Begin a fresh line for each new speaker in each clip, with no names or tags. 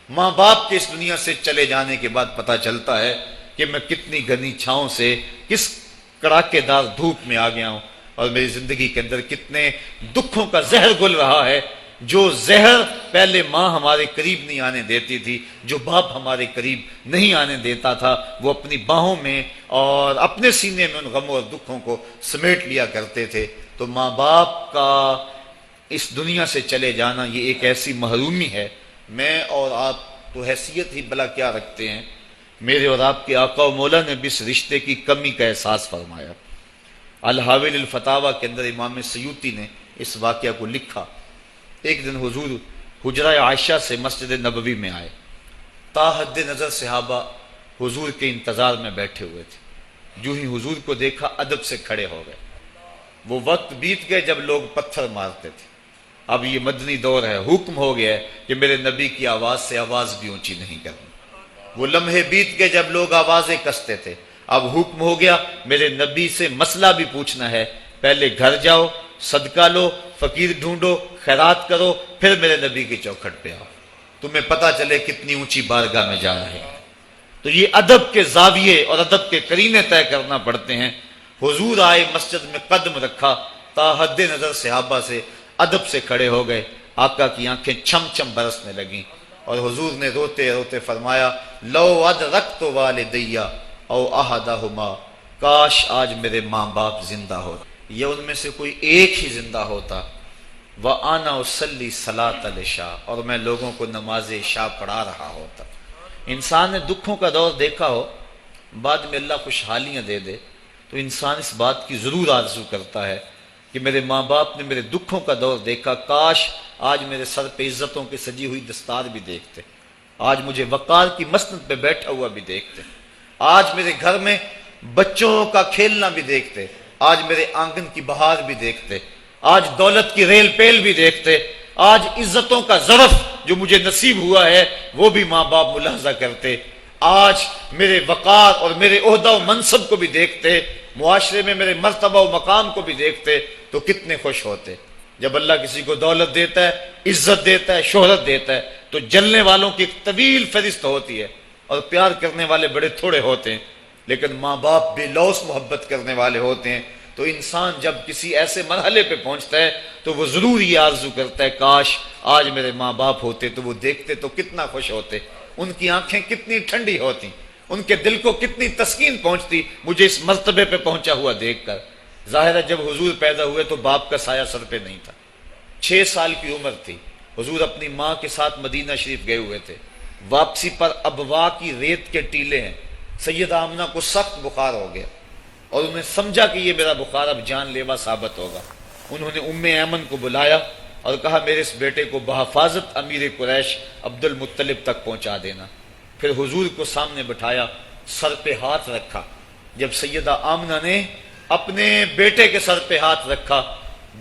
ماں باپ کے اس دنیا سے چلے جانے کے بعد پتہ چلتا ہے کہ میں کتنی گھنی چھاؤں سے کس کڑاکے دار دھوپ میں آ گیا ہوں، اور میری زندگی کے اندر کتنے دکھوں کا زہر گل رہا ہے، جو زہر پہلے ماں ہمارے قریب نہیں آنے دیتی تھی، جو باپ ہمارے قریب نہیں آنے دیتا تھا، وہ اپنی باہوں میں اور اپنے سینے میں ان غموں اور دکھوں کو سمیٹ لیا کرتے تھے۔ تو ماں باپ کا اس دنیا سے چلے جانا یہ ایک ایسی محرومی ہے۔ میں اور آپ تو حیثیت ہی بلا کیا رکھتے ہیں، میرے اور آپ کے آقا و مولا نے بھی اس رشتے کی کمی کا احساس فرمایا۔ الحاویل الفتاویٰ کے اندر امام سیوطی نے اس واقعہ کو لکھا۔ ایک دن حضور حجرہ عائشہ سے مسجد نبوی میں آئے، تا حد نظر صحابہ حضور کے انتظار میں بیٹھے ہوئے تھے۔ جو ہی حضور کو دیکھا ادب سے کھڑے ہو گئے۔ وہ وقت بیت گئے جب لوگ پتھر مارتے تھے، اب یہ مدنی دور ہے، حکم ہو گیا ہے کہ میرے نبی کی آواز سے آواز بھی اونچی نہیں کرنی۔ وہ لمحے بیت گئے جب لوگ آوازیں کستے تھے، اب حکم ہو گیا میرے نبی سے مسئلہ بھی پوچھنا ہے، پہلے گھر جاؤ، صدقہ لو، فقیر ڈھونڈو، خیرات کرو، پھر میرے نبی کی چوکھٹ پہ آؤ، تمہیں پتہ چلے کتنی اونچی بارگاہ میں جا رہے ہیں۔ تو یہ ادب کے زاویے اور ادب کے قرینے طے کرنا پڑتے ہیں۔ حضور آئے، مسجد میں قدم رکھا، تا حد نظر صحابہ سے ادب سے کھڑے ہو گئے۔ آقا کی آنکھیں چھم چھم برسنے لگیں، اور حضور نے روتے روتے فرمایا، لو ادرکت والدیہ او احدہما، کاش آج میرے ماں باپ زندہ ہوتے، یہ ان میں سے کوئی ایک ہی زندہ ہوتا، وَأَنَا أُصَلِّي صَلَاةَ الْعِشَاءِ، اور میں لوگوں کو نماز عشاء پڑھا رہا ہوتا۔ انسان نے دکھوں کا دور دیکھا ہو، بعد میں اللہ خوشحالیاں دے دے تو انسان اس بات کی ضرور آرزو کرتا ہے کہ میرے ماں باپ نے میرے دکھوں کا دور دیکھا، کاش آج میرے سر پہ عزتوں کی سجی ہوئی دستار بھی دیکھتے، آج مجھے وقار کی مسند پہ بیٹھا ہوا بھی دیکھتے، آج میرے گھر میں بچوں کا کھیلنا بھی دیکھتے، آج میرے آنگن کی بہار بھی دیکھتے، آج دولت کی ریل پیل بھی دیکھتے، آج عزتوں کا ظرف جو مجھے نصیب ہوا ہے وہ بھی ماں باپ ملاحظہ کرتے، آج میرے وقار اور میرے عہدہ و منصب کو بھی دیکھتے، معاشرے میں میرے مرتبہ و مقام کو بھی دیکھتے، تو کتنے خوش ہوتے۔ جب اللہ کسی کو دولت دیتا ہے، عزت دیتا ہے، شہرت دیتا ہے، تو جلنے والوں کی ایک طویل فہرست ہوتی ہے اور پیار کرنے والے بڑے تھوڑے ہوتے ہیں، لیکن ماں باپ بے لوث محبت کرنے والے ہوتے ہیں۔ تو انسان جب کسی ایسے مرحلے پہ پہنچتا ہے تو وہ ضرور یہ آرزو کرتا ہے، کاش آج میرے ماں باپ ہوتے تو وہ دیکھتے تو کتنا خوش ہوتے، ان کی آنکھیں کتنی ٹھنڈی ہوتی، ان کے دل کو کتنی تسکین پہنچتی مجھے اس مرتبے پہ پہنچا ہوا دیکھ کر۔ ظاہر ہے جب حضور پیدا ہوئے تو باپ کا سایہ سر پہ نہیں تھا، 6 سال کی عمر تھی، حضور اپنی ماں کے ساتھ مدینہ شریف گئے ہوئے تھے، واپسی پر ابوا کی ریت کے ٹیلے ہیں، سیدہ آمنہ کو سخت بخار ہو گیا، اور انہوں نے سمجھا کہ یہ میرا بخار اب جان لیوا ثابت ہوگا۔ انہوں نے ام ایمن کو بلایا اور کہا میرے اس بیٹے کو بحفاظت امیر قریش عبد المطلب تک پہنچا دینا۔ پھر حضور کو سامنے بٹھایا، سر پہ ہاتھ رکھا۔ جب سیدہ آمنہ نے اپنے بیٹے کے سر پہ ہاتھ رکھا،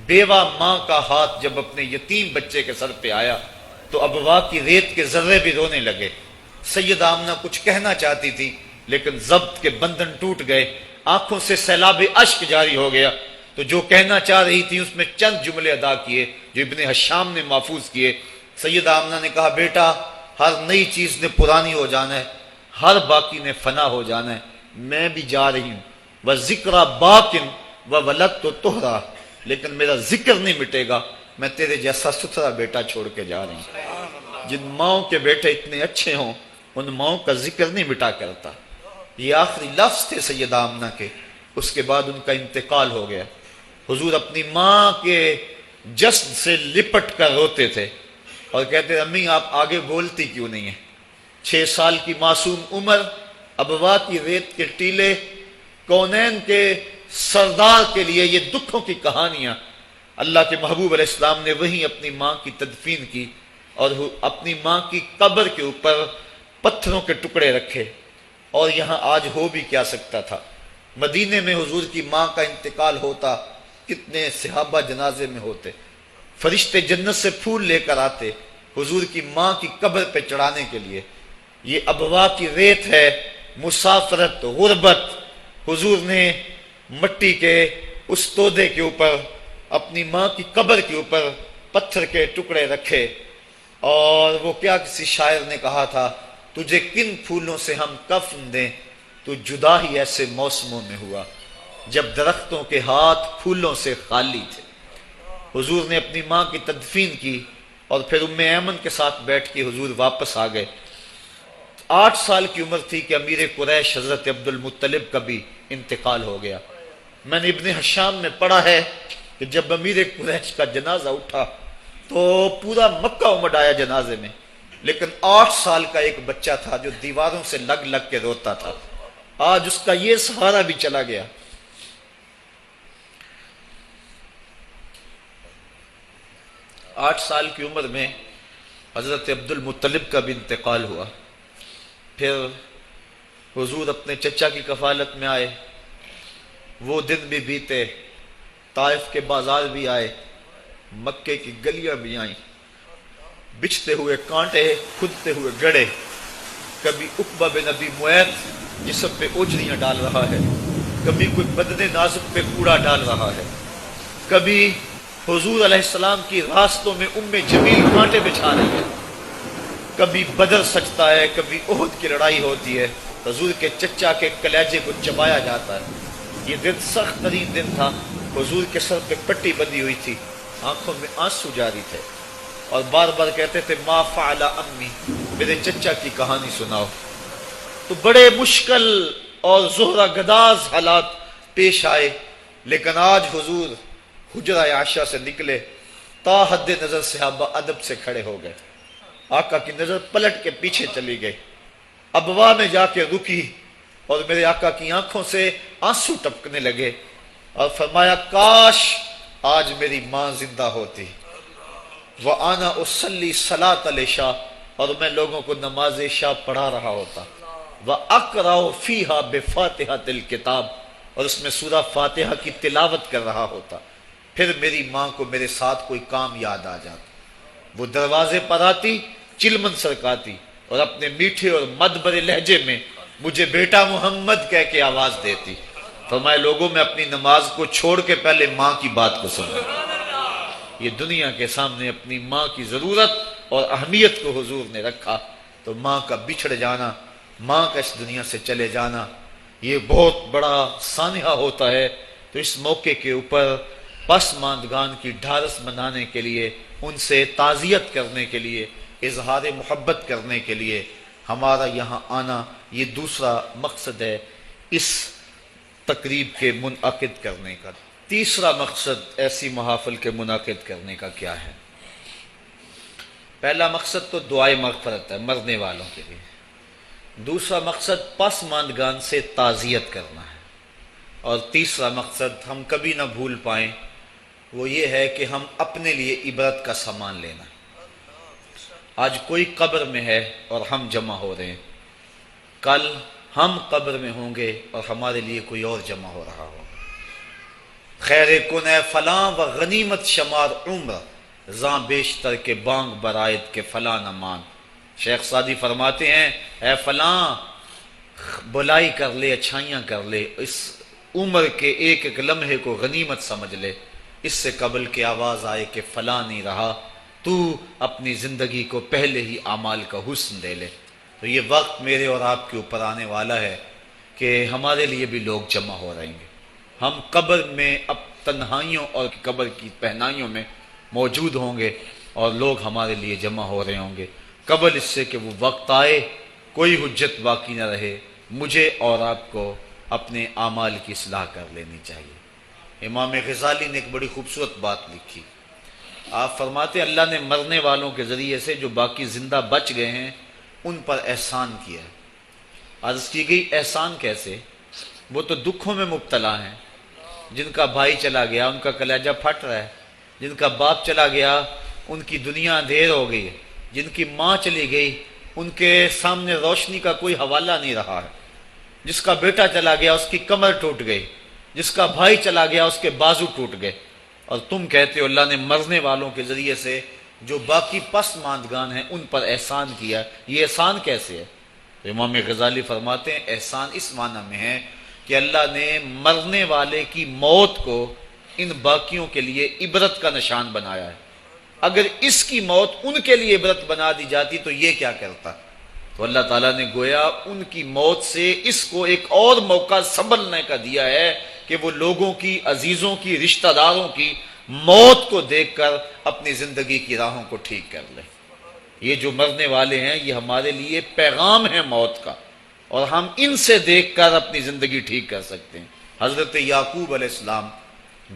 بیوہ ماں کا ہاتھ جب اپنے یتیم بچے کے سر پہ آیا تو ابوا کی ریت کے ذرے بھی رونے لگے۔ سیدہ آمنہ کچھ کہنا چاہتی تھی لیکن ضبط کے بندھن ٹوٹ گئے، آنکھوں سے سیلاب اشک جاری ہو گیا، تو جو کہنا چاہ رہی تھی اس میں چند جملے ادا کیے جو ابن حشام نے محفوظ کیے۔ سیدہ آمنہ نے کہا، بیٹا ہر نئی چیز نے پرانی ہو جانا ہے، ہر باقی نے فنا ہو جانا ہے، میں بھی جا رہی ہوں، وَذِكْرَ بَاقٍ وَوَلَدْتُ طُهْرًا، لیکن میرا ذکر نہیں مٹے گا، میں تیرے جیسا ستھرا بیٹا چھوڑ کے جا رہی ہوں۔ جن ماؤں کے بیٹے اتنے اچھے ہوں ان ماؤں کا ذکر نہیں مٹا کرتا۔ یہ آخری لفظ تھے سیدہ آمنہ کے، اس کے بعد ان کا انتقال ہو گیا۔ حضور اپنی ماں کے جسد سے لپٹ کر روتے تھے اور کہتے، امی آپ آگے بولتی کیوں نہیں ہیں؟ 6 سال کی معصوم عمر، ابوا کی ریت کے ٹیلے، کونین کے سردار کے لیے یہ دکھوں کی کہانیاں۔ اللہ کے محبوب علیہ السلام نے وہیں اپنی ماں کی تدفین کی اور اپنی ماں کی قبر کے اوپر پتھروں کے ٹکڑے رکھے، اور یہاں آج ہو بھی کیا سکتا تھا۔ مدینے میں حضور کی ماں کا انتقال ہوتا، کتنے صحابہ جنازے میں ہوتے، فرشتے جنت سے پھول لے کر آتے حضور کی ماں کی قبر پہ چڑھانے کے لیے۔ یہ ابوا کی ریت ہے، مسافرت، غربت۔ حضور نے مٹی کے اس تودے کے اوپر، اپنی ماں کی قبر کے اوپر پتھر کے ٹکڑے رکھے، اور وہ کیا کسی شاعر نے کہا تھا، تجھے کن پھولوں سے ہم کفن دیں، تو جدا ہی ایسے موسموں میں ہوا جب درختوں کے ہاتھ پھولوں سے خالی تھے۔ حضور نے اپنی ماں کی تدفین کی اور پھر ام ایمن کے ساتھ بیٹھ کے حضور واپس آ گئے۔ 8 سال کی عمر تھی کہ امیر قریش حضرت عبد المطلب کا بھی انتقال ہو گیا۔ میں نے ابن حشام میں پڑھا ہے کہ جب امیر قریش کا جنازہ اٹھا تو پورا مکہ امڈ آیا جنازے میں، لیکن 8 سال کا ایک بچہ تھا جو دیواروں سے لگ لگ کے روتا تھا، آج اس کا یہ سہارا بھی چلا گیا۔ 8 سال کی عمر میں حضرت عبد المطلب کا بھی انتقال ہوا۔ پھر حضور اپنے چچا کی کفالت میں آئے، وہ دن بھی بیتے، طائف کے بازار بھی آئے، مکے کی گلیاں بھی آئیں، بچھتے ہوئے کانٹے، کھدتے ہوئے گڑے، کبھی عقبہ بن ابی معیط جسم پہ اوجریاں ڈال رہا ہے، کبھی کوئی بدن نازک پہ کوڑا ڈال رہا ہے، کبھی حضور علیہ السلام کی راستوں میں ام جمیل کانٹے بچھا رہی ہے، کبھی بدر سجتا ہے، کبھی احد کی لڑائی ہوتی ہے، حضور کے چچا کے کلیجے کو چبایا جاتا ہے۔ یہ دن سخت ترین دن تھا، حضور کے سر پہ پٹی بندھی ہوئی تھی، آنکھوں میں آنسو جاری تھے، اور بار بار کہتے تھے ما فعل امی، میرے چچا کی کہانی سناؤ۔ تو بڑے مشکل اور زہرہ گداز حالات پیش آئے، لیکن آج حضور حجرہ عائشہ سے نکلے، تا حد نظر صحابہ ادب سے کھڑے ہو گئے، آقا کی نظر پلٹ کے پیچھے چلی گئی، ابوا میں جا کے رکی، اور میرے آقا کی آنکھوں سے آنسو ٹپکنے لگے، اور فرمایا کاش آج میری ماں زندہ ہوتی، وَأَنَا أُصَلِّي صَلَاةَ الْعِشَاء، اور میں لوگوں کو نماز عشاء پڑھا رہا ہوتا، وَأَقْرَأُ فِيهَا بِفَاتِحَةِ الْكِتَابِ، اور اس میں سورہ فاتحہ کی تلاوت کر رہا ہوتا، پھر میری ماں کو میرے ساتھ کوئی کام یاد آ جاتا، وہ دروازے پر آتی، چلمن سرکاتی، اور اپنے میٹھے اور مدبر لہجے میں مجھے بیٹا محمد کہہ کے آواز دیتی۔ فرمائے لوگوں میں اپنی نماز کو چھوڑ کے پہلے ماں کی بات کو سنو۔ یہ دنیا کے سامنے اپنی ماں کی ضرورت اور اہمیت کو حضور نے رکھا، تو ماں کا بچھڑ جانا، ماں کا اس دنیا سے چلے جانا، یہ بہت بڑا سانحہ ہوتا ہے۔ تو اس موقع کے اوپر پسماندگان کی ڈھارس بنانے کے لیے، ان سے تعزیت کرنے کے لیے، اظہار محبت کرنے کے لیے ہمارا یہاں آنا، یہ دوسرا مقصد ہے اس تقریب کے منعقد کرنے کا۔ تیسرا مقصد ایسی محافل کے منعقد کرنے کا کیا ہے؟ پہلا مقصد تو دعائے مغفرت ہے مرنے والوں کے لیے، دوسرا مقصد پسماندگان سے تعزیت کرنا ہے، اور تیسرا مقصد ہم کبھی نہ بھول پائیں وہ یہ ہے کہ ہم اپنے لیے عبرت کا سامان لینا۔ آج کوئی قبر میں ہے اور ہم جمع ہو رہے ہیں، کل ہم قبر میں ہوں گے اور ہمارے لیے کوئی اور جمع ہو رہا ہوگا۔ خیر کن اے فلاں و غنیمت شمار عمر، زاں بیشتر کے بانگ برائد کے فلاں نہ مان۔ شیخ سعدی فرماتے ہیں اے فلاں بلائی کر لے، اچھائیاں کر لے، اس عمر کے ایک ایک لمحے کو غنیمت سمجھ لے، اس سے قبل کہ آواز آئے کہ فلاں نہیں رہا، تو اپنی زندگی کو پہلے ہی اعمال کا حسن دے لے۔ تو یہ وقت میرے اور آپ کے اوپر آنے والا ہے کہ ہمارے لیے بھی لوگ جمع ہو رہیں گے، ہم قبر میں اب تنہائیوں اور قبر کی پہنائیوں میں موجود ہوں گے، اور لوگ ہمارے لیے جمع ہو رہے ہوں گے، قبل اس سے کہ وہ وقت آئے کوئی حجت باقی نہ رہے۔ مجھے اور آپ کو اپنے اعمال کی اصلاح کر لینی چاہیے۔ امام غزالی نے ایک بڑی خوبصورت بات لکھی، آپ فرماتے ہیں اللہ نے مرنے والوں کے ذریعے سے جو باقی زندہ بچ گئے ہیں ان پر احسان کیا ہے۔ عرض کی گئی احسان کیسے؟ وہ تو دکھوں میں مبتلا ہیں، جن کا بھائی چلا گیا ان کا کلیجہ پھٹ رہا ہے، جن کا باپ چلا گیا ان کی دنیا اندھیر ہو گئی ہے، جن کی ماں چلی گئی ان کے سامنے روشنی کا کوئی حوالہ نہیں رہا ہے، جس کا بیٹا چلا گیا اس کی کمر ٹوٹ گئی، جس کا بھائی چلا گیا اس کے بازو ٹوٹ گئے، اور تم کہتے ہو اللہ نے مرنے والوں کے ذریعے سے جو باقی پسماندگان ہیں ان پر احسان کیا۔ یہ احسان کیسے ہے؟ تو امام غزالی فرماتے ہیں احسان اس معنی میں ہے کہ اللہ نے مرنے والے کی موت کو ان باقیوں کے لیے عبرت کا نشان بنایا ہے۔ اگر اس کی موت ان کے لیے عبرت بنا دی جاتی تو یہ کیا کرتا؟ تو اللہ تعالیٰ نے گویا ان کی موت سے اس کو ایک اور موقع سنبھلنے کا دیا ہے کہ وہ لوگوں کی، عزیزوں کی، رشتہ داروں کی موت کو دیکھ کر اپنی زندگی کی راہوں کو ٹھیک کر لیں۔ یہ جو مرنے والے ہیں یہ ہمارے لیے پیغام ہے موت کا، اور ہم ان سے دیکھ کر اپنی زندگی ٹھیک کر سکتے ہیں۔ حضرت یعقوب علیہ السلام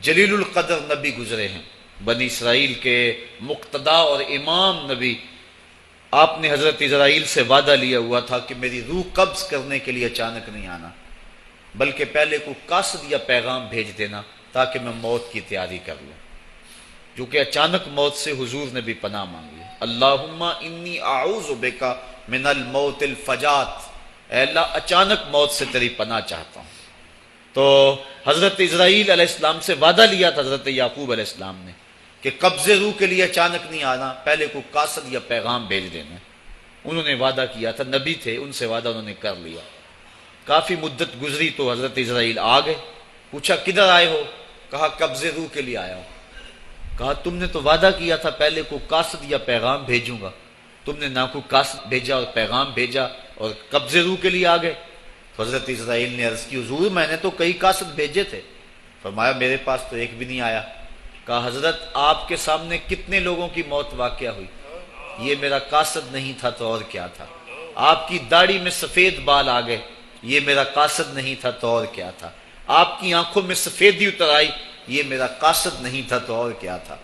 جلیل القدر نبی گزرے ہیں، بنی اسرائیل کے مقتدا اور امام نبی۔ آپ نے حضرت اسرائیل سے وعدہ لیا ہوا تھا کہ میری روح قبض کرنے کے لیے اچانک نہیں آنا، بلکہ پہلے کو قاصد یا پیغام بھیج دینا تاکہ میں موت کی تیاری کر لوں۔ جو کہ اچانک موت سے حضور نے بھی پناہ مانگی، اللہم انی اعوذ بک من الموت الفجات، اے اللہ اچانک موت سے تیری پناہ چاہتا ہوں۔ تو حضرت اسرائیل علیہ السلام سے وعدہ لیا تھا حضرت یعقوب علیہ السلام نے کہ قبض روح کے لیے اچانک نہیں آنا، پہلے کو قاصد یا پیغام بھیج دینا۔ انہوں نے وعدہ کیا تھا، نبی تھے، ان سے وعدہ انہوں نے کر لیا۔ کافی مدت گزری تو حضرت اسرائیل آ گئے، پوچھا کدھر آئے ہو؟ کہا قبض روح کے لیے آیا ہوں۔ کہا تم نے تو وعدہ کیا تھا پہلے کو قاصد یا پیغام بھیجوں گا، تم نے نہ کوئی قاصد بھیجا اور پیغام بھیجا اور قبض روح کے لیے آ گئے۔ تو حضرت اسرائیل نے عرض کی حضور میں نے تو کئی قاصد بھیجے تھے۔ فرمایا میرے پاس تو ایک بھی نہیں آیا۔ کہا حضرت آپ کے سامنے کتنے لوگوں کی موت واقع ہوئی، یہ میرا قاصد نہیں تھا تو اور کیا تھا۔ آپ کی داڑھی میں سفید بال آ گئے، یہ میرا قاصد نہیں تھا تو اور کیا تھا۔ آپ کی آنکھوں میں سفیدی اتر آئی، یہ میرا قاصد نہیں تھا تو اور کیا تھا۔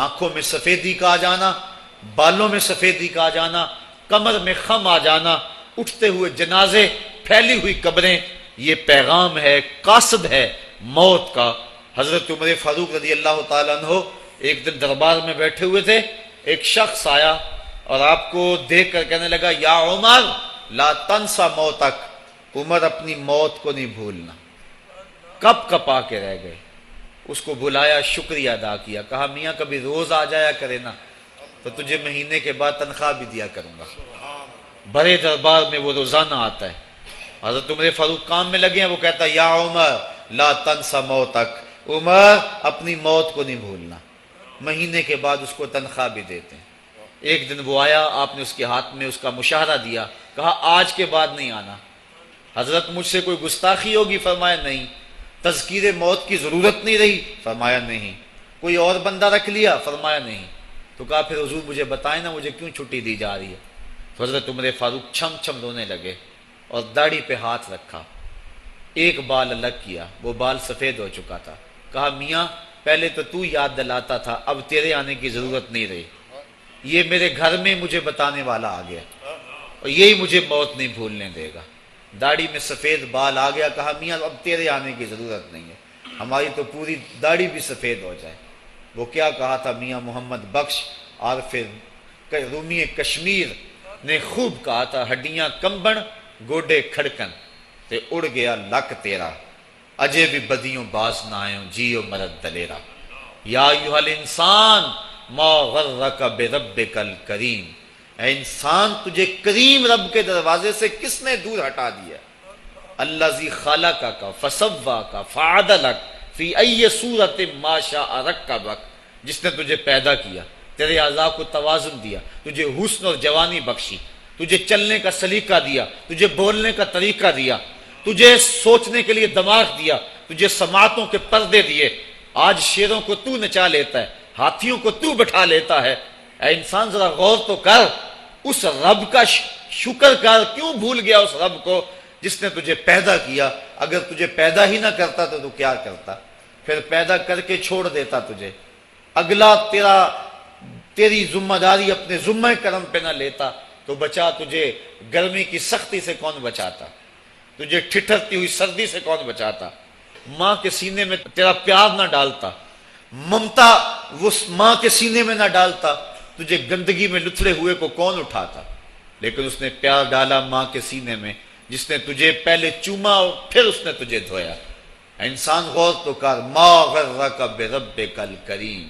آنکھوں میں سفیدی کا آ جانا، بالوں میں سفیدی کا آ جانا، کمر میں خم آ جانا، اٹھتے ہوئے جنازے، پھیلی ہوئی قبریں، یہ پیغام ہے، قاصد ہے موت کا۔ حضرت عمر فاروق رضی اللہ تعالیٰ عنہ ایک دن دربار میں بیٹھے ہوئے تھے، ایک شخص آیا اور آپ کو دیکھ کر کہنے لگا یا عمر لا تنسا موتک، عمر اپنی موت کو نہیں بھولنا۔ کب کپا کے رہ گئے، اس کو بلایا، شکریہ ادا کیا، کہا میاں کبھی روز آ جایا کرے نا تو تجھے مہینے کے بعد تنخواہ بھی دیا کروں گا۔ بڑے دربار میں وہ روزانہ آتا ہے۔ حضرت عمر فاروق کام میں لگے ہیں، وہ کہتا ہے یا عمر لا تنسا موتک، عمر اپنی موت کو نہیں بھولنا۔ مہینے کے بعد اس کو تنخواہ بھی دیتے ہیں۔ ایک دن وہ آیا، آپ نے اس کے ہاتھ میں اس کا مشاہرہ دیا، کہا آج کے بعد نہیں آنا۔ حضرت مجھ سے کوئی گستاخی ہوگی؟ فرمایا نہیں۔ تذکیر موت کی ضرورت نہیں رہی؟ فرمایا نہیں۔ کوئی اور بندہ رکھ لیا؟ فرمایا نہیں۔ تو کہا پھر حضور مجھے بتائیں نا مجھے کیوں چھٹی دی جا رہی ہے؟ تو حضرت عمر فاروق چھم چھم رونے لگے اور داڑھی پہ ہاتھ رکھا، ایک بال الگ کیا، وہ بال سفید ہو چکا تھا۔ کہا میاں پہلے تو یاد دلاتا تھا، اب تیرے آنے کی ضرورت نہیں رہی، یہ میرے گھر میں مجھے بتانے والا آ گیا اور یہی مجھے موت نہیں بھولنے دے گا۔ داڑھی میں سفید بال آ گیا، کہا میاں اب تیرے آنے کی ضرورت نہیں ہے، ہماری تو پوری داڑھی بھی سفید ہو جائے۔ وہ کیا کہا تھا میاں محمد بخش عارف رومی کشمیر نے خوب کہا تھا، ہڈیاں کمبن گوڈے کھڑکن تے اڑ گیا لک تیرا، اجے بھی بدیوں باز نہ آئیں جیو مرد دلیرا۔ یا ایھا الانسان ما غرک بربک الکریم، اے انسان تجھے کریم رب کے دروازے سے کس نے دور ہٹا دیا؟ الذی خلقک فسواک فعدلک فی ای صورت ما شاء رکبک، جس نے تجھے پیدا کیا، تیرے اعضاء کو توازن دیا، تجھے حسن اور جوانی بخشی، تجھے چلنے کا سلیقہ دیا، تجھے بولنے کا طریقہ دیا، تجھے سوچنے کے لیے دماغ دیا، تجھے سماعتوں کے پردے دیے۔ آج شیروں کو تو نچا لیتا ہے، ہاتھیوں کو تو بٹھا لیتا ہے۔ اے انسان ذرا غور تو کر، اس رب کا شکر کر، کیوں بھول گیا اس رب کو جس نے تجھے پیدا کیا؟ اگر تجھے پیدا ہی نہ کرتا تو کیا کرتا؟ پھر پیدا کر کے چھوڑ دیتا تجھے، اگلا تیری ذمہ داری اپنے ذمہ کرم پہ نہ لیتا تو بچا تجھے گرمی کی سختی سے کون بچاتا؟ تجھے ٹھٹھرتی ہوئی سردی سے کون بچاتا؟ ماں کے سینے میں تیرا پیار نہ ڈالتا، ممتا وہ ماں کے سینے میں نہ ڈالتا، تجھے گندگی میں لتھڑے ہوئے کو کون اٹھاتا؟ لیکن اس نے پیار ڈالا ماں کے سینے میں، جس نے تجھے پہلے چوما اور پھر اس نے تجھے دھویا۔ انسان غور تو کر، ما غرک بربک الکریم،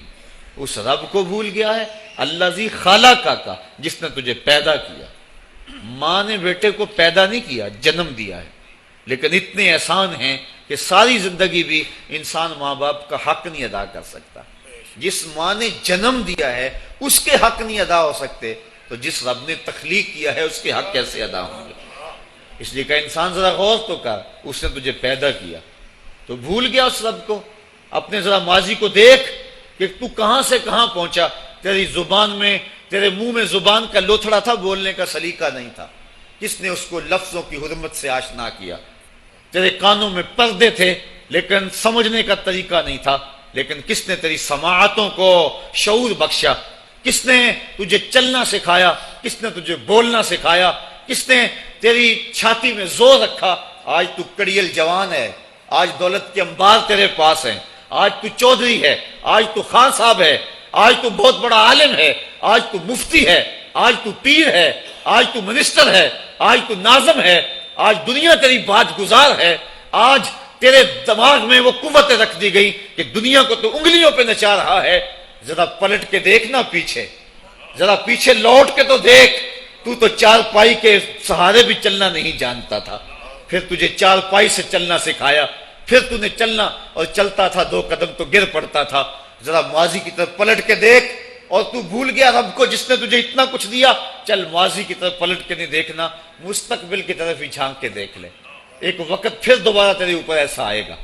اس رب کو بھول گیا ہے، الذی خلقک، جس نے تجھے پیدا کیا۔ ماں نے بیٹے کو پیدا نہیں کیا، جنم دیا ہے، لیکن اتنے احسان ہیں کہ ساری زندگی بھی انسان ماں باپ کا حق نہیں ادا کر سکتا۔ جس ماں نے جنم دیا ہے اس کے حق نہیں ادا ہو سکتے، تو جس رب نے تخلیق کیا ہے اس کے حق کیسے ادا ہوں گے؟ اس لیے کہ انسان ذرا غور تو کر، اس نے تجھے پیدا کیا تو بھول گیا اس رب کو؟ اپنے ذرا ماضی کو دیکھ کہ تو کہاں سے کہاں پہنچا۔ تیری زبان میں، تیرے منہ میں زبان کا لوتھڑا تھا، بولنے کا سلیقہ نہیں تھا، کس نے اس کو لفظوں کی حرمت سے آشنا کیا؟ تیرے کانوں میں پردے تھے لیکن سمجھنے کا طریقہ نہیں تھا، لیکن کس نے تیری سماعتوں کو شعور بخشا؟ کس نے تجھے چلنا سکھایا؟ کس نے تجھے بولنا سکھایا؟ کس نے تیری چھاتی میں زور رکھا؟ آج تو کڑیل جوان ہے، آج دولت کے انبار تیرے پاس ہیں، آج تو چودھری ہے، آج تو خان صاحب ہے، آج تو بہت بڑا عالم ہے، آج تو مفتی ہے، آج تو پیر ہے، آج تو منسٹر ہے، آج تو ناظم ہے، آج دنیا تیری بات گزار ہے، آج تیرے دماغ میں وہ قوت رکھ دی گئی کہ دنیا کو تو انگلیوں پہ نچا رہا ہے۔ ذرا پلٹ کے دیکھنا پیچھے، ذرا پیچھے لوٹ کے تو دیکھ، تو چار پائی کے سہارے بھی چلنا نہیں جانتا تھا، پھر تجھے چار پائی سے چلنا سکھایا، پھر تو نے چلنا اور چلتا تھا، دو قدم تو گر پڑتا تھا۔ ذرا ماضی کی طرف پلٹ کے دیکھ، اور تو بھول گیا رب کو جس نے تجھے اتنا کچھ دیا۔ چل ماضی کی طرف پلٹ کے نہیں دیکھنا، مستقبل کی طرف ہی جھانک کے دیکھ لے۔ ایک وقت پھر دوبارہ تیرے اوپر ایسا آئے گا،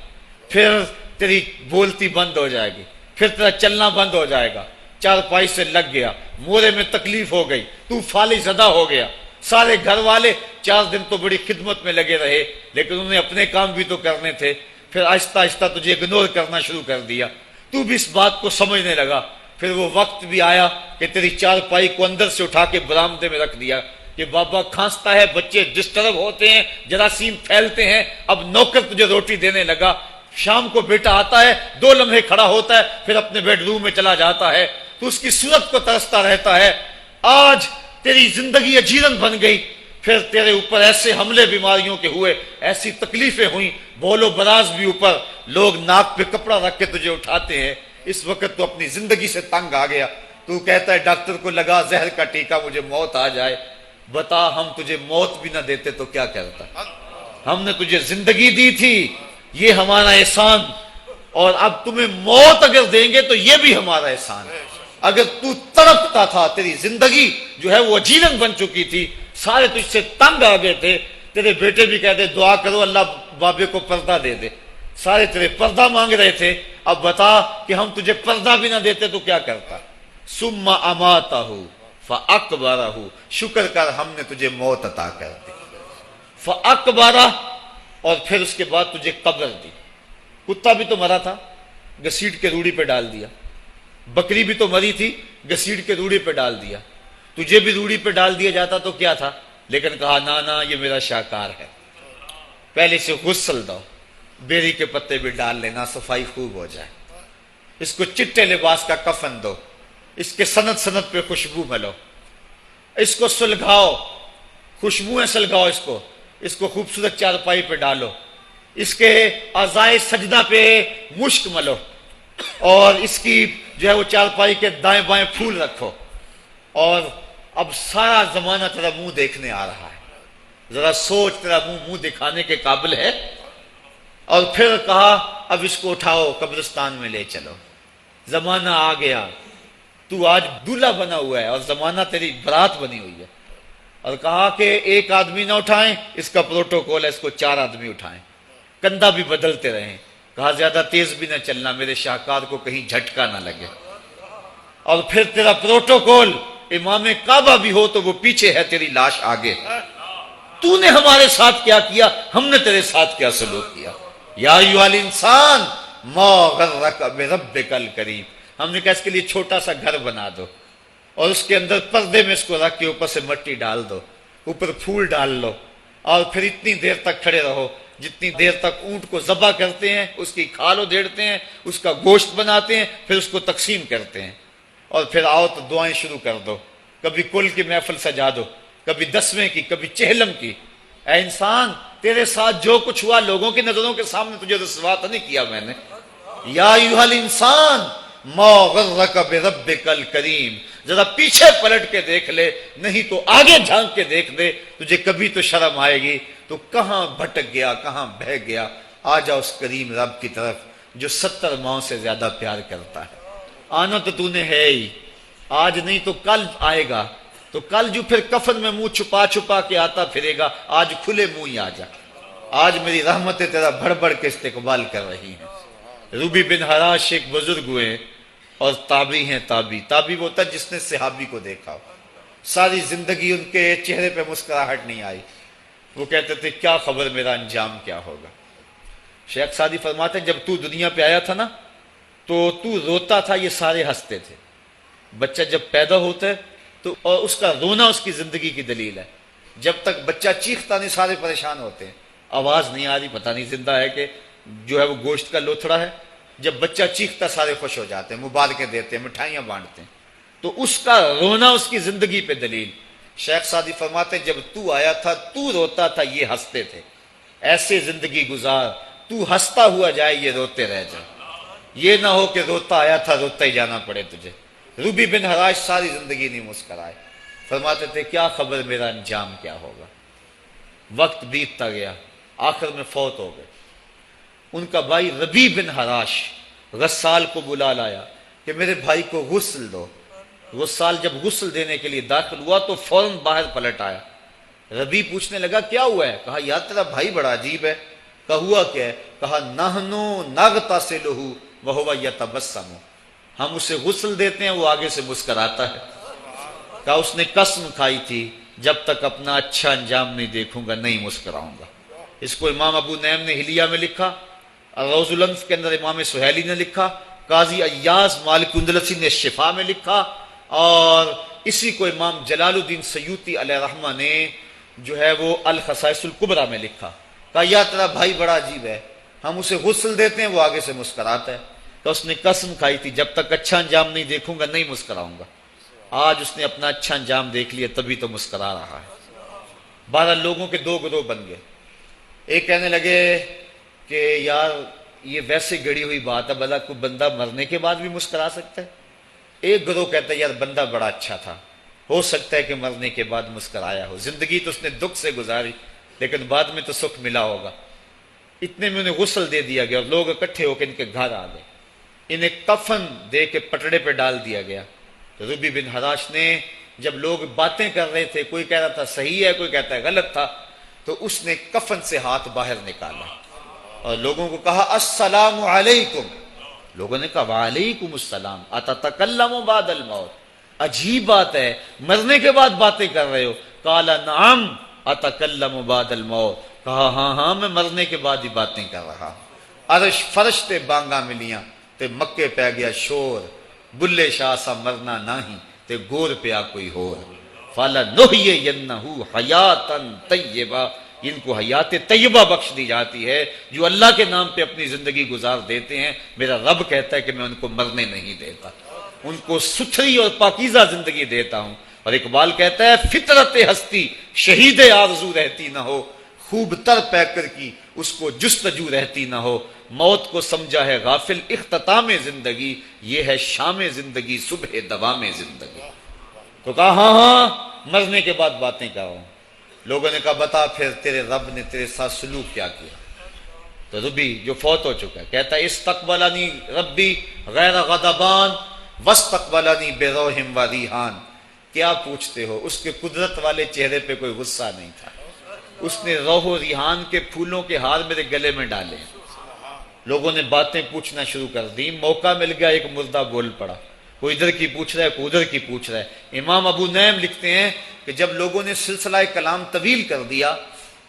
پھر تیری بولتی بند ہو جائے گی، پھر تیرا چلنا بند ہو جائے گا۔ چار پائی سے لگ گیا، مورے میں تکلیف ہو گئی، تو فالج زدہ ہو گیا۔ سارے گھر والے 4 دن تو بڑی خدمت میں لگے رہے، لیکن انہیں اپنے کام بھی تو کرنے تھے، پھر آہستہ آہستہ تجھے اگنور کرنا شروع کر دیا۔ تو بھی اس بات کو سمجھنے لگا، پھر وہ وقت بھی آیا کہ تیری چار پائی کو اندر سے اٹھا کے برآمدے میں رکھ دیا کہ بابا کھانستا ہے، بچے ڈسٹرب ہوتے ہیں، جراثیم پھیلتے ہیں، اب نوکر تجھے روٹی دینے لگا۔ شام کو بیٹا آتا ہے، 2 لمحے کھڑا ہوتا ہے، پھر اپنے بیڈ روم میں چلا جاتا ہے، تو اس کی صورت کو ترستا رہتا ہے۔ آج تیری زندگی اجیرن بن گئی، پھر تیرے اوپر ایسے حملے بیماریوں کے ہوئے، ایسی تکلیفیں ہوئیں، بول و براز بھی اوپر، لوگ ناک پہ کپڑا رکھ کے تجھے اٹھاتے ہیں۔ اس وقت تو اپنی زندگی سے تنگ آ گیا، تو کہتا ہے ڈاکٹر کو لگا زہر کا ٹیکہ، مجھے موت آ جائے۔ بتا ہم تجھے موت بھی نہ دیتے تو کیا کرتا؟ ہم نے تجھے زندگی دی تھی، یہ ہمارا احسان، اور اب تمہیں موت اگر دیں گے تو یہ بھی ہمارا احسان ہے۔ اگر تو تڑپتا تھا، تیری زندگی جو ہے وہ اجیرن بن چکی تھی، سارے تجھ سے تنگ آ گئے تھے، تیرے بیٹے بھی کہتے دعا کرو اللہ بابے کو پردہ دے دے، سارے تیرے پردہ مانگ رہے تھے، اب بتا کہ ہم تجھے پردہ بھی نہ دیتے تو کیا کرتا؟ ثم اماتہ فاقبرہ، شکر کر ہم نے تجھے موت عطا کر دی، فاقبرہ، اور پھر اس کے بعد تجھے قبر دی۔ کتا بھی تو مرا تھا، گھسیٹ کے روڑی پہ ڈال دیا، بکری بھی تو مری تھی، گھسیٹ کے روڑی پہ ڈال دیا، تجھے بھی روڑی پہ ڈال دیا جاتا تو کیا تھا؟ لیکن کہا نا یہ میرا شاہکار ہے، پہلے سے غسل دو، بیری کے پتے بھی ڈال لینا، صفائی خوب ہو جائے، اس کو چٹے لباس کا کفن دو، اس کے سند سند پہ خوشبو ملو، اس کو سلگاؤ، خوشبوئیں سلگاؤ، اس کو خوبصورت چارپائی پہ ڈالو، اس کے اعضائے سجدہ پہ مشک ملو، اور اس کی جو ہے وہ چارپائی کے دائیں بائیں پھول رکھو، اور اب سارا زمانہ تیرا منہ دیکھنے آ رہا ہے، ذرا سوچ تیرا منہ دکھانے کے قابل ہے؟ اور پھر کہا اب اس کو اٹھاؤ قبرستان میں لے چلو، زمانہ آ گیا، تو آج دولہا بنا ہوا ہے اور زمانہ تیری برات بنی ہوئی ہے، اور کہا کہ ایک آدمی نہ اٹھائیں، اس کا پروٹوکول ہے، اس کو 4 آدمی اٹھائیں، کندھا بھی بدلتے رہیں، کہا زیادہ تیز بھی نہ چلنا، میرے شاہکار کو کہیں جھٹکا نہ لگے، اور پھر تیرا پروٹوکول امام کعبہ بھی ہو تو وہ پیچھے ہے، تیری لاش آگے۔ تو نے ہمارے ساتھ کیا کیا، ہم نے تیرے ساتھ کیا سلوک کیا؟ یا ایھا الانسان ما غرک بربک الکریم، ہم نے کہا اس کے لیے چھوٹا سا گھر بنا دو، اور اس کے اندر پردے میں اس کو رکھ کے اوپر سے مٹی ڈال دو، اوپر پھول ڈال لو، اور پھر اتنی دیر تک کھڑے رہو جتنی دیر تک اونٹ کو ذبح کرتے ہیں، اس کی کھال ادھیڑتے ہیں، اس کا گوشت بناتے ہیں، پھر اس کو تقسیم کرتے ہیں، اور پھر آؤ تو دعائیں شروع کر دو، کبھی کل کی محفل سجا دو، کبھی 10ویں کی، کبھی چہلم کی۔ اے انسان، تیرے ساتھ جو کچھ ہوا لوگوں کی نظروں کے سامنے تجھے رسوا تو نہیں کیا میں نے؟ یا ایھا الانسان ما غرک بربک الکریم، ذرا پیچھے پلٹ کے دیکھ لے، نہیں تو آگے جھانک کے دیکھ لے، تجھے کبھی تو شرم آئے گی، تو کہاں بھٹک گیا، کہاں بہہ گیا۔ آ جا اس کریم رب کی طرف جو 70 ماؤں سے زیادہ پیار کرتا ہے، آنا تو نے ہے ہی، آج نہیں تو کل آئے گا، تو کل جو پھر کفن میں منہ چھپا چھپا کے آتا پھرے گا، آج کھلے منہ ہی آ جا، آج میری رحمتیں تیرا بڑھ بڑھ کے استقبال کر رہی ہیں۔ روبی بن حراش ایک بزرگ ہوئے اور تابعی ہیں، تابعی وہ تھا جس نے صحابی کو دیکھا ہو، ساری زندگی ان کے چہرے پہ مسکراہٹ نہیں آئی، وہ کہتے تھے کیا خبر میرا انجام کیا ہوگا۔ شیخ سعدی فرماتے ہیں جب تو دنیا پہ آیا تھا نا تو روتا تھا، یہ سارے ہنستے تھے۔ بچہ جب پیدا ہوتا ہے تو اور اس کا رونا اس کی زندگی کی دلیل ہے، جب تک بچہ چیختا نہیں سارے پریشان ہوتے ہیں، آواز نہیں آ رہی، پتہ نہیں زندہ ہے کہ جو ہے وہ گوشت کا لوتھڑا ہے، جب بچہ چیختا سارے خوش ہو جاتے ہیں، مبارکیں دیتے ہیں، مٹھائیاں بانٹتے ہیں، تو اس کا رونا اس کی زندگی پہ دلیل۔ شیخ سعدی فرماتے جب تو آیا تھا تو روتا تھا، یہ ہنستے تھے، ایسے زندگی گزار تو ہنستا ہوا جائے یہ روتے رہ جائے، یہ نہ ہو کہ روتا آیا تھا روتا ہی جانا پڑے تجھے۔ روبی بن حراش ساری زندگی نہیں مسکرائے، فرماتے تھے کیا خبر میرا انجام کیا ہوگا۔ وقت بیتتا گیا، آخر میں فوت ہو گئے۔ ان کا بھائی ربیع بن حراش غسال کو بلا لایا کہ میرے بھائی کو غسل دو۔ غسال جب غسل دینے کے لیے داخل ہوا تو فوراً باہر پلٹ آیا۔ ربیع پوچھنے لگا کیا ہوا ہے؟ کہا یار تیرا بھائی بڑا عجیب ہے۔ کہا ہوا کیا ہے؟ کہا نحنو نغتسلہ وہو یتبسم، ہم اسے غسل دیتے ہیں وہ آگے سے مسکراتا ہے۔ کہا اس نے قسم کھائی تھی جب تک اپنا اچھا انجام نہیں دیکھوں گا نہیں مسکراؤں گا۔ اس کو امام ابو نعیم نے حلیہ میں لکھا، روز الانف کے اندر امام سہیلی نے لکھا، قاضی ایاز مالک اندلسی نے شفا میں لکھا، اور اسی کو امام جلال الدین سیوطی علیہ رحمہ نے جو ہے وہ الخصائص الکبریٰ میں لکھا۔ کہا یا تیرا بھائی بڑا عجیب ہے، ہم اسے غسل دیتے ہیں وہ آگے سے مسکراتا ہے۔ تو اس نے قسم کھائی تھی جب تک اچھا انجام نہیں دیکھوں گا نہیں مسکراؤں گا۔ آج اس نے اپنا اچھا انجام دیکھ لیا تبھی تو مسکرا رہا ہے۔ 12 لوگوں کے 2 گروہ بن گئے، ایک کہنے لگے کہ یار یہ ویسے گڑی ہوئی بات ہے، بھلا کوئی بندہ مرنے کے بعد بھی مسکرا سکتا ہے۔ ایک گروہ کہتا ہے یار بندہ بڑا اچھا تھا، ہو سکتا ہے کہ مرنے کے بعد مسکرایا ہو، زندگی تو اس نے دکھ سے گزاری لیکن بعد میں تو سکھ ملا ہوگا۔ اتنے میں انہیں غسل دے دیا گیا اور لوگ اکٹھے ہو کے ان کے گھر آ گئے، انہیں کفن دے کے پٹڑے پہ ڈال دیا گیا۔ تو ربیع بن حراش نے جب لوگ باتیں کر رہے تھے، کوئی کہہ رہا تھا صحیح ہے کوئی کہتا ہے غلط تھا، تو اس نے کفن سے ہاتھ باہر نکالا اور لوگوں کو کہا السلام علیکم۔ لوگوں نے کہا وعلیکم السلام، اتتکلم بعد الموت، عجیب بات ہے مرنے کے بعد باتیں کر رہے ہو۔ قال نعم اتکلم بعد الموت، کہا ہاں ہاں میں مرنے کے بعد ہی باتیں کر رہا ہوں۔ عرش فرش تے بانگا ملیاں تے مکے پہ گیا شور، بلے شاہ سا مرنا نہیں تے گور پیا کوئی ہور، فَلَنُحْيِيَنَّهُ حَيَاتًا طَيِّبَةً، ان کو حیات طیبہ بخش دی جاتی ہے جو اللہ کے نام پہ اپنی زندگی گزار دیتے ہیں۔ میرا رب کہتا ہے کہ میں ان کو مرنے نہیں دیتا، ان کو ستھری اور پاکیزہ زندگی دیتا ہوں۔ اور اقبال کہتا ہے فطرت ہستی شہید آرزو رہتی نہ ہو، خوب تر پیکر کی اس کو جستجو رہتی نہ ہو، موت کو سمجھا ہے غافل اختتام زندگی، یہ ہے شام زندگی صبح دوام زندگی۔ تو کہا ہاں ہاں مرنے کے بعد باتیں کر رہا ہوں۔ لوگوں نے کہا بتا پھر تیرے رب نے تیرے ساتھ سلوک کیا کیا؟ تو ربی جو فوت ہو چکا ہے کہتا ہے استقبلنی ربی غیر غضبان واستقبلنی بروح و ریحان، کیا پوچھتے ہو، اس کے قدرت والے چہرے پہ کوئی غصہ نہیں تھا، اس نے روح و ریحان کے پھولوں کے ہار میرے گلے میں ڈالے۔ لوگوں نے باتیں پوچھنا شروع کر دی، موقع مل گیا ایک مردہ بول پڑا، کوئی ادھر کی پوچھ رہا ہے کوئی ادھر کی پوچھ رہا ہے۔ امام ابو نعیم لکھتے ہیں کہ جب لوگوں نے سلسلہ کلام طویل کر دیا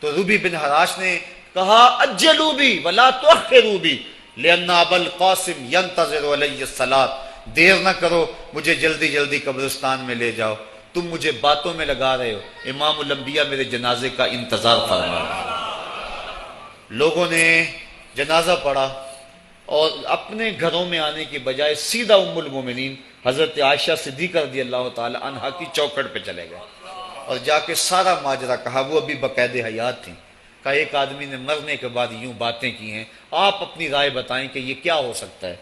تو ربیع بن حراش نے کہا اجلوا بی ولا تؤخروا بی لان ابا القاسم ينتظر علی الصلاۃ، دیر نہ کرو مجھے جلدی جلدی قبرستان میں لے جاؤ، تم مجھے باتوں میں لگا رہے ہو، امام الانبیاء میرے جنازے کا انتظار فرما رہے۔ لوگوں نے جنازہ پڑھا اور اپنے گھروں میں آنے کی بجائے سیدھا ام المومنین حضرت عائشہ صدیقہ رضی اللہ تعالی عنہا کی چوکھٹ پہ چلے گئے اور جا کے سارا ماجرا کہا، وہ ابھی باقاعدہ حیات تھیں۔ کہا ایک آدمی نے مرنے کے بعد یوں باتیں کی ہیں، آپ اپنی رائے بتائیں کہ یہ کیا ہو سکتا ہے۔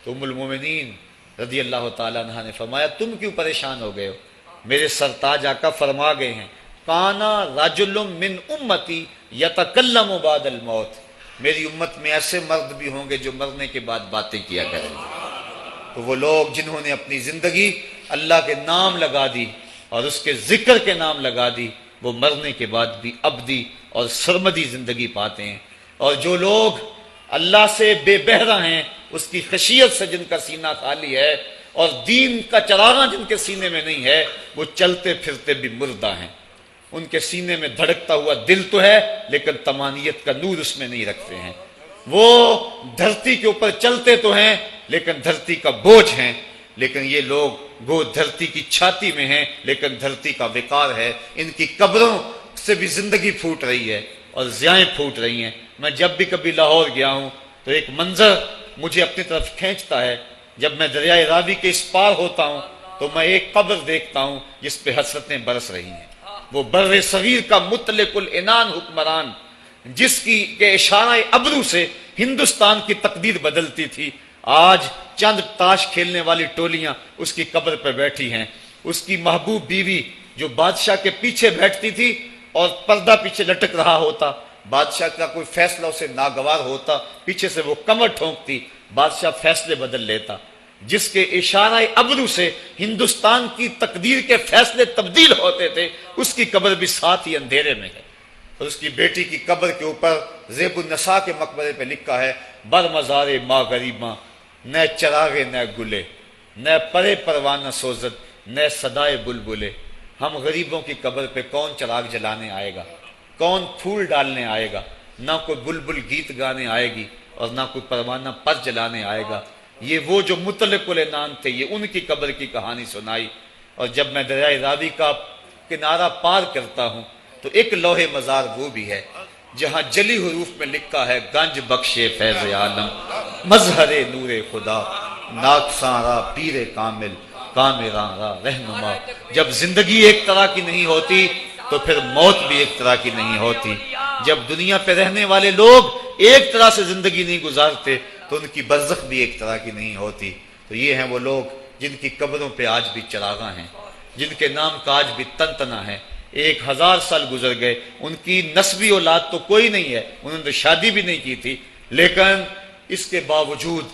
تو ام المومنین رضی اللہ تعالی عنہا نے فرمایا تم کیوں پریشان ہو گئے ہو، میرے سرتاج آقا فرما گئے ہیں کانا رجل من امتی یتکلم بعد الموت، میری امت میں ایسے مرد بھی ہوں گے جو مرنے کے بعد باتیں کیا کریں گے۔ تو وہ لوگ جنہوں نے اپنی زندگی اللہ کے نام لگا دی اور اس کے ذکر کے نام لگا دی، وہ مرنے کے بعد بھی ابدی اور سرمدی زندگی پاتے ہیں۔ اور جو لوگ اللہ سے بے بہرہ ہیں، اس کی خشیت سے جن کا سینہ خالی ہے اور دین کا چراغاں جن کے سینے میں نہیں ہے، وہ چلتے پھرتے بھی مردہ ہیں۔ ان کے سینے میں دھڑکتا ہوا دل تو ہے لیکن تمانیت کا نور اس میں نہیں رکھتے ہیں۔ وہ دھرتی کے اوپر چلتے تو ہیں لیکن دھرتی کا بوجھ ہیں، لیکن یہ لوگ وہ دھرتی کی چھاتی میں ہیں لیکن دھرتی کا وقار ہے۔ ان کی قبروں سے بھی زندگی پھوٹ رہی ہے اور ضیائیں پھوٹ رہی ہیں۔ میں جب بھی کبھی لاہور گیا ہوں تو ایک منظر مجھے اپنی طرف کھینچتا ہے۔ جب میں دریائے راوی کے اس پار ہوتا ہوں تو میں ایک قبر دیکھتا ہوں جس پہ حسرتیں برس رہی ہیں۔ وہ بر صغیر کا مطلق العنان حکمران، جس کی کے اشارہ ابرو سے ہندوستان کی تقدیر بدلتی تھی، آج چند تاش کھیلنے والی ٹولیاں اس کی قبر پہ بیٹھی ہیں۔ اس کی محبوب بیوی جو بادشاہ کے پیچھے بیٹھتی تھی اور پردہ پیچھے لٹک رہا ہوتا، بادشاہ کا کوئی فیصلہ اسے ناگوار ہوتا، پیچھے سے وہ کمر ٹھونکتی، بادشاہ فیصلے بدل لیتا۔ جس کے اشارہ ابرو سے ہندوستان کی تقدیر کے فیصلے تبدیل ہوتے تھے، اس کی قبر بھی ساتھ ہی اندھیرے میں ہے۔ اور اس کی بیٹی کی قبر کے اوپر زیب النساء کے مقبرے پہ لکھا ہے، بر مزار ماں غریباں، نہ چراغے نہ گلے، نہ پرے پروانہ سوزد، نہ صدائے بلبلے۔ ہم غریبوں کی قبر پہ کون چراغ جلانے آئے گا، کون پھول ڈالنے آئے گا؟ نہ کوئی بلبل گیت گانے آئے گی اور نہ کوئی پروانہ پر جلانے آئے گا۔ یہ وہ جو مطلق العنان تھے، یہ ان کی قبر کی کہانی سنائی۔ اور جب میں دریائے راوی کا کنارہ پار کرتا ہوں تو ایک لوح مزار وہ بھی ہے جہاں جلی حروف میں لکھا ہے، گنج بخشے فیض عالم، مظہر نور خدا، ناکساں پیر کامل، کامراں را رہنما۔ جب زندگی ایک طرح کی نہیں ہوتی تو پھر موت بھی ایک طرح کی نہیں ہوتی۔ جب دنیا پہ رہنے والے لوگ ایک طرح سے زندگی نہیں گزارتے تو ان کی برزخ بھی ایک طرح کی نہیں ہوتی۔ تو یہ ہیں وہ لوگ جن کی قبروں پہ آج بھی چراغاں ہیں، جن کے نام کا آج بھی تنتنا ہے۔ 1000 سال گزر گئے، ان کی نسبی اولاد تو کوئی نہیں ہے، انہوں نے تو شادی بھی نہیں کی تھی، لیکن اس کے باوجود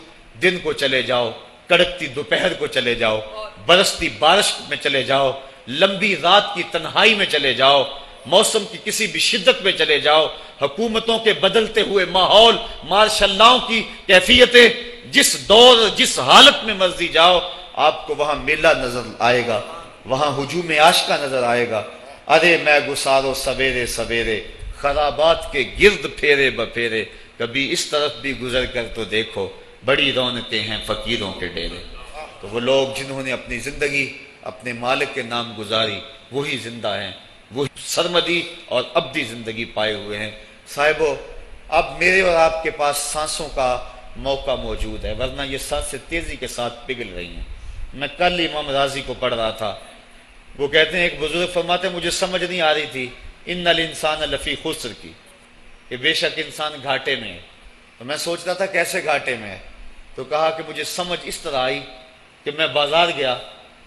دن کو چلے جاؤ، کڑکتی دوپہر کو چلے جاؤ، برستی بارش میں چلے جاؤ، لمبی رات کی تنہائی میں چلے جاؤ، موسم کی کسی بھی شدت میں چلے جاؤ، حکومتوں کے بدلتے ہوئے ماحول، مارشل لاؤ کی کیفیتیں، جس دور جس حالت میں مرضی جاؤ، آپ کو وہاں میلہ نظر آئے گا، وہاں ہجوم عاشقہ نظر آئے گا۔ ارے میں گسارو سویرے سویرے، خرابات کے گرد پھیرے بپھیرے، کبھی اس طرف بھی گزر کر تو دیکھو، بڑی رونقیں ہیں فقیروں کے ڈیرے۔ تو وہ لوگ جنہوں نے اپنی زندگی اپنے مالک کے نام گزاری، وہی زندہ ہیں، وہی سرمدی اور ابدی زندگی پائے ہوئے ہیں۔ صاحبو، اب میرے اور آپ کے پاس سانسوں کا موقع موجود ہے، ورنہ یہ سانسیں تیزی کے ساتھ پگھل رہی ہیں۔ میں کل امام راضی کو پڑھ رہا تھا، وہ کہتے ہیں، ایک بزرگ فرماتے ہیں، مجھے سمجھ نہیں آ رہی تھی ان الانسان لفی خسر کی، کہ بے شک انسان گھاٹے میں ہے۔ تو میں سوچ رہا تھا کیسے گھاٹے میں ہے، تو کہا کہ مجھے سمجھ اس طرح آئی کہ میں بازار گیا،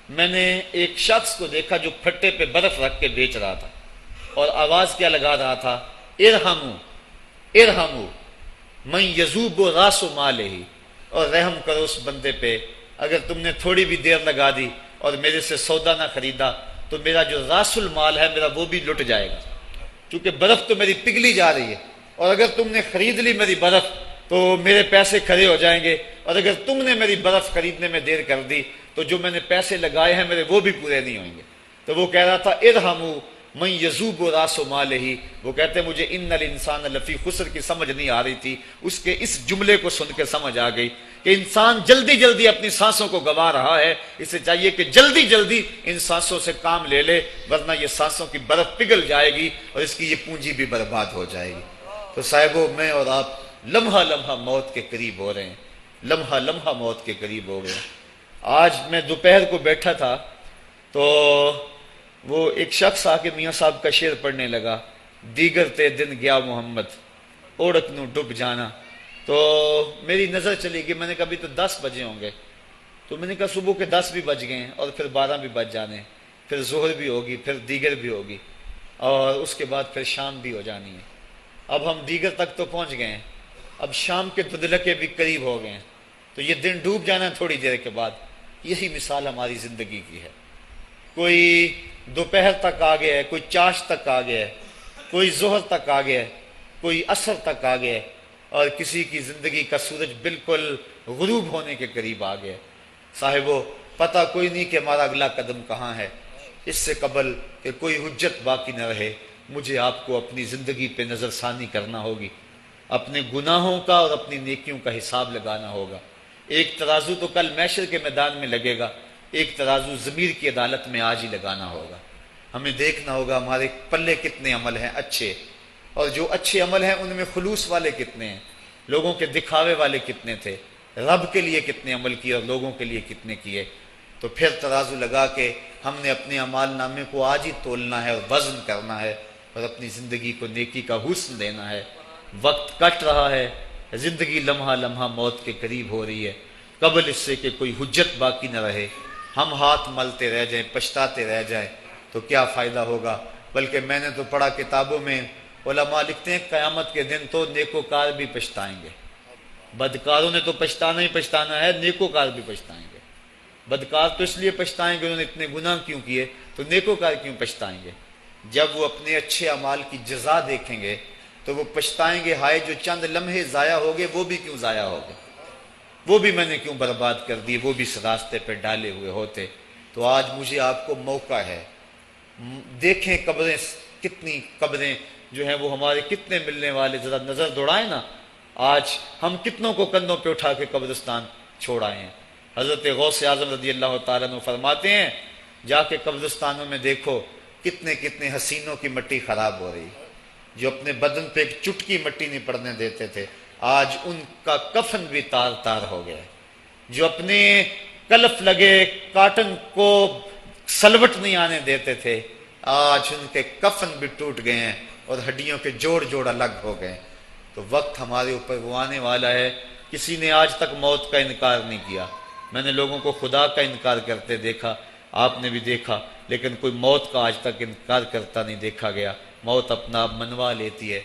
میں نے ایک شخص کو دیکھا جو پھٹے پہ برف رکھ کے بیچ رہا تھا، اور آواز کیا لگا رہا تھا، ارحمو ارحمو من یذوب راس مالہ، اور رحم کرو اس بندے پہ، اگر تم نے تھوڑی بھی دیر لگا دی اور میرے سے سودا نہ خریدا تو میرا جو راس المال ہے میرا وہ بھی لٹ جائے گا، کیونکہ برف تو میری پگھلی جا رہی ہے، اور اگر تم نے خرید لی میری برف تو میرے پیسے کھڑے ہو جائیں گے، اور اگر تم نے میری برف خریدنے میں دیر کر دی تو جو میں نے پیسے لگائے ہیں میرے وہ بھی پورے نہیں ہوئیں گے۔ تو وہ کہہ رہا تھا ارحمو من یذوب راس مالہ، وہ کہتے مجھے ان الانسان لفی خسر کی سمجھ نہیں آ رہی تھی، اس کے اس جملے کو سن کے سمجھ آ گئی کہ انسان جلدی جلدی اپنی سانسوں کو گنوا رہا ہے، اسے چاہیے کہ جلدی جلدی ان سانسوں سے کام لے لے، ورنہ یہ سانسوں کی برف پگھل جائے گی اور اس کی یہ پونجی بھی برباد ہو جائے گی۔ تو صاحبو، میں اور آپ لمحہ لمحہ موت کے قریب ہو رہے ہیں، لمحہ لمحہ موت کے قریب ہو گئے ہیں۔ آج میں دوپہر کو بیٹھا تھا تو وہ ایک شخص آ کے میاں صاحب کا شعر پڑھنے لگا، دیگر تے دن گیا محمد اوڑک نو ڈب جانا۔ تو میری نظر چلی گئی، میں نے کہا ابھی تو 10 بجے ہوں گے، تو میں نے کہا صبح کے 10 بھی بج گئے ہیں اور پھر 12 بھی بج جانے، پھر ظہر بھی ہوگی، پھر دیگر بھی ہوگی، اور اس کے بعد پھر شام بھی ہو جانی ہے۔ اب ہم دیگر تک تو پہنچ گئے ہیں، اب شام کے دھندلکے بھی قریب ہو گئے ہیں، تو یہ دن ڈوب جانا تھوڑی دیر کے بعد. یہی مثال ہماری زندگی کی ہے. کوئی دوپہر تک آ گیا ہے، کوئی چاش تک آ گیا ہے، کوئی ظہر تک آ گیا ہے، کوئی عصر تک آ گیا ہے، اور کسی کی زندگی کا سورج بالکل غروب ہونے کے قریب آ گیا ہے. صاحبو، پتہ کوئی نہیں کہ ہمارا اگلا قدم کہاں ہے. اس سے قبل کہ کوئی حجت باقی نہ رہے، مجھے آپ کو اپنی زندگی پہ نظر ثانی کرنا ہوگی، اپنے گناہوں کا اور اپنی نیکیوں کا حساب لگانا ہوگا. ایک ترازو تو کل محشر کے میدان میں لگے گا، ایک ترازو ضمیر کی عدالت میں آج ہی لگانا ہوگا. ہمیں دیکھنا ہوگا ہمارے پلے کتنے عمل ہیں اچھے، اور جو اچھے عمل ہیں ان میں خلوص والے کتنے ہیں، لوگوں کے دکھاوے والے کتنے تھے، رب کے لیے کتنے عمل کیے اور لوگوں کے لیے کتنے کیے. تو پھر ترازو لگا کے ہم نے اپنے اعمال نامے کو آج ہی تولنا ہے اور وزن کرنا ہے، اور اپنی زندگی کو نیکی کا حسن دینا ہے. وقت کٹ رہا ہے، زندگی لمحہ لمحہ موت کے قریب ہو رہی ہے. قبل اس سے کہ کوئی حجت باقی نہ رہے، ہم ہاتھ ملتے رہ جائیں، پچھتاتے رہ جائیں تو کیا فائدہ ہوگا. بلکہ میں نے تو پڑھا کتابوں میں، علماء لکھتے ہیں قیامت کے دن تو نیکوکار بھی پچھتائیں گے. بدکاروں نے تو پچھتانا ہی پچھتانا ہے، نیکوکار بھی پچھتائیں گے. بدکار تو اس لیے پچھتائیں گے انہوں نے اتنے گناہ کیوں کیے، تو نیکوکار کیوں پچھتائیں گے. جب وہ اپنے اچھے اعمال کی جزا دیکھیں گے تو وہ پچھتائیں گے، ہائے جو چند لمحے ضائع ہو گئے وہ بھی کیوں ضائع ہو گئے، وہ بھی میں نے کیوں برباد کر دیے، وہ بھی اس راستے پہ ڈالے ہوئے ہوتے. تو آج مجھے آپ کو موقع ہے، دیکھیں قبریں، کتنی قبریں جو ہیں وہ ہمارے کتنے ملنے والے، ذرا نظر دوڑائیں نا. آج ہم کتنوں کو کندھوں پہ اٹھا کے قبرستان چھوڑ آئے ہیں. حضرت غوث اعظم رضی اللہ تعالیٰ عنہ فرماتے ہیں، جا کے قبرستانوں میں دیکھو کتنے کتنے حسینوں کی مٹی خراب ہو رہی، جو اپنے بدن پہ ایک چٹکی مٹی نہیں پڑنے دیتے تھے، آج ان کا کفن بھی تار تار ہو گیا. جو اپنے کلف لگے کاٹن کو سلوٹ نہیں آنے دیتے تھے، آج ان کے کفن بھی ٹوٹ گئے ہیں اور ہڈیوں کے جوڑ جوڑ الگ ہو گئے. تو وقت ہمارے اوپر وہ آنے والا ہے. کسی نے آج تک موت کا انکار نہیں کیا. میں نے لوگوں کو خدا کا انکار کرتے دیکھا، آپ نے بھی دیکھا، لیکن کوئی موت کا آج تک انکار کرتا نہیں دیکھا گیا. موت اپنا آپ منوا لیتی ہے.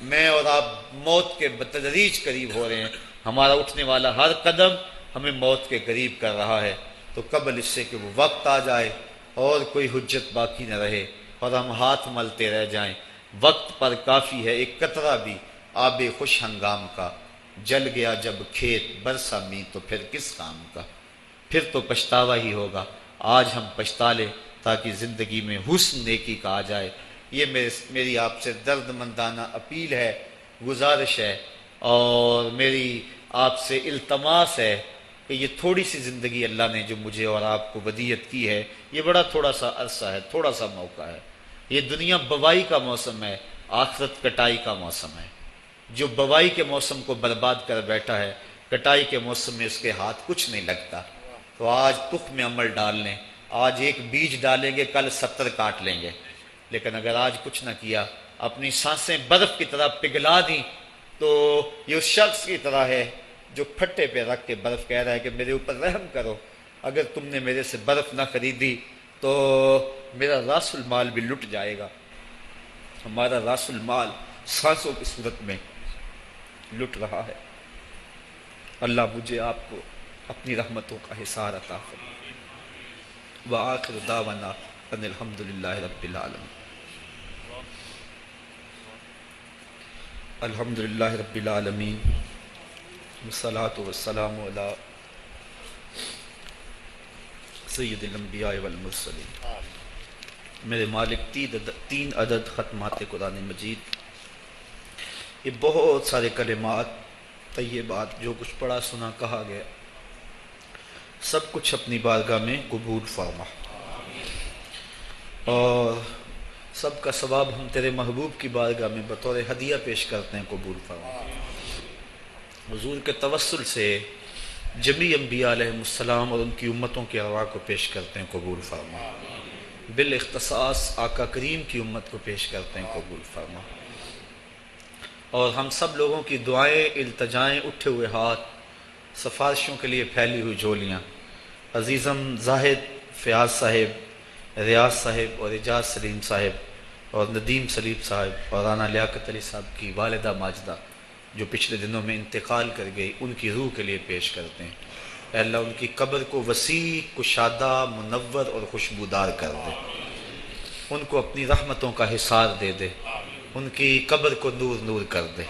میں اور آپ موت کے بتدریج قریب ہو رہے ہیں. ہمارا اٹھنے والا ہر قدم ہمیں موت کے قریب کر رہا ہے. تو قبل اس سے کہ وہ وقت آ جائے اور کوئی حجت باقی نہ رہے اور ہم ہاتھ ملتے رہ جائیں، وقت پر کافی ہے ایک قطرہ بھی آب خوش ہنگام کا. جل گیا جب کھیت برسا می تو پھر کس کام کا. پھر تو پچھتاوا ہی ہوگا. آج ہم پچھتا لیں تاکہ زندگی میں حسن نیکی کا آ جائے. یہ میری آپ سے درد مندانہ اپیل ہے، گزارش ہے، اور میری آپ سے التماس ہے کہ یہ تھوڑی سی زندگی اللہ نے جو مجھے اور آپ کو ودیت کی ہے، یہ بڑا تھوڑا سا عرصہ ہے، تھوڑا سا موقع ہے. یہ دنیا بوائی کا موسم ہے، آخرت کٹائی کا موسم ہے. جو بوائی کے موسم کو برباد کر بیٹھا ہے، کٹائی کے موسم میں اس کے ہاتھ کچھ نہیں لگتا. تو آج تخم میں عمل ڈال لیں. آج ایک بیج ڈالیں گے، کل 70 کاٹ لیں گے. لیکن اگر آج کچھ نہ کیا، اپنی سانسیں برف کی طرح پگھلا دیں، تو یہ اس شخص کی طرح ہے جو پھٹے پہ رکھ کے برف کہہ رہا ہے کہ میرے اوپر رحم کرو. اگر تم نے میرے سے برف نہ خریدی تو میرا راس المال بھی لٹ جائے گا. ہمارا راس المال سانسوں کی صورت میں لٹ رہا ہے. اللہ مجھے آپ کو اپنی رحمتوں کا حصار عطا فرمائے. وآخر دعوانا ان الحمد للہ رب العالمین. الحمد للہ رب العالمین والصلاة والسلام علی سید الانبیاء والمرسلین. میرے مالک 3 عدد ختمات قرآن مجید، یہ بہت سارے کلمات طیبات جو کچھ پڑھا سنا کہا گیا، سب کچھ اپنی بارگاہ میں قبول فرما، اور سب کا ثواب ہم تیرے محبوب کی بارگاہ میں بطور ہدیہ پیش کرتے ہیں، قبول فرما. حضور کے توسل سے جمیع انبیاء علیہ السلام اور ان کی امتوں کی ارواح کو پیش کرتے ہیں، قبول فرما. بالاختصاص آقا کریم کی امت کو پیش کرتے ہیں، قبول فرما. اور ہم سب لوگوں کی دعائیں، التجائیں، اٹھے ہوئے ہاتھ، سفارشوں کے لیے پھیلی ہوئی جھولیاں عزیزم زاہد فیاض صاحب، ریاض صاحب اور اعجاز سلیم صاحب اور ندیم سلیم صاحب اور رانا لیاقت علی صاحب کی والدہ ماجدہ جو پچھلے دنوں میں انتقال کر گئی، ان کی روح کے لیے پیش کرتے ہیں۔ اے اللہ ان کی قبر کو وسیع، کشادہ، منور اور خوشبودار کر دے، ان کو اپنی رحمتوں کا حصار دے دے، ان کی قبر کو نور نور کر دے۔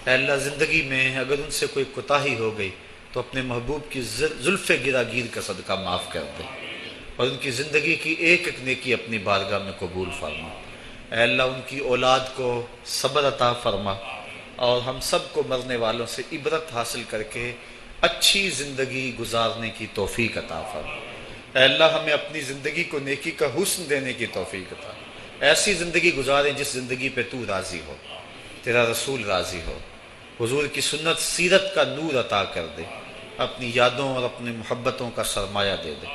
اے اللہ زندگی میں اگر ان سے کوئی کوتاہی ہو گئی تو اپنے محبوب کی زلف گراگیر کا صدقہ معاف کر دے، اور ان کی زندگی کی ایک ایک نیکی اپنی بارگاہ میں قبول فرما۔ اے اللہ ان کی اولاد کو صبر عطا فرما، اور ہم سب کو مرنے والوں سے عبرت حاصل کر کے اچھی زندگی گزارنے کی توفیق عطا فرما۔ اے اللہ ہمیں اپنی زندگی کو نیکی کا حسن دینے کی توفیق عطا، ایسی زندگی گزاریں جس زندگی پہ تو راضی ہو، تیرا رسول راضی ہو، حضور کی سنت سیرت کا نور عطا کر دے، اپنی یادوں اور اپنی محبتوں کا سرمایہ دے دے،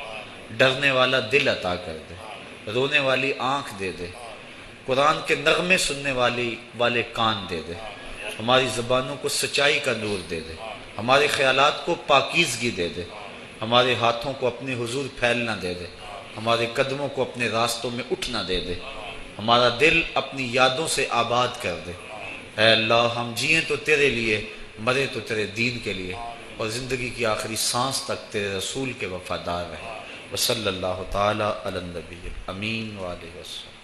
ڈرنے والا دل عطا کر دے، رونے والی آنکھ دے دے، قرآن کے نغمے سننے والے کان دے دے، ہماری زبانوں کو سچائی کا نور دے دے، ہمارے خیالات کو پاکیزگی دے دے، ہمارے ہاتھوں کو اپنے حضور پھیلنا دے دے، ہمارے قدموں کو اپنے راستوں میں اٹھنا دے دے، ہمارا دل اپنی یادوں سے آباد کر دے۔ اے اللہ ہم جئیں تو تیرے لیے، مرے تو تیرے دین کے لیے، اور زندگی کی آخری سانس تک تیرے رسول کے وفادار رہیں۔ وصلی اللہ تعالی علی النبی الامین وآلہ وسلم۔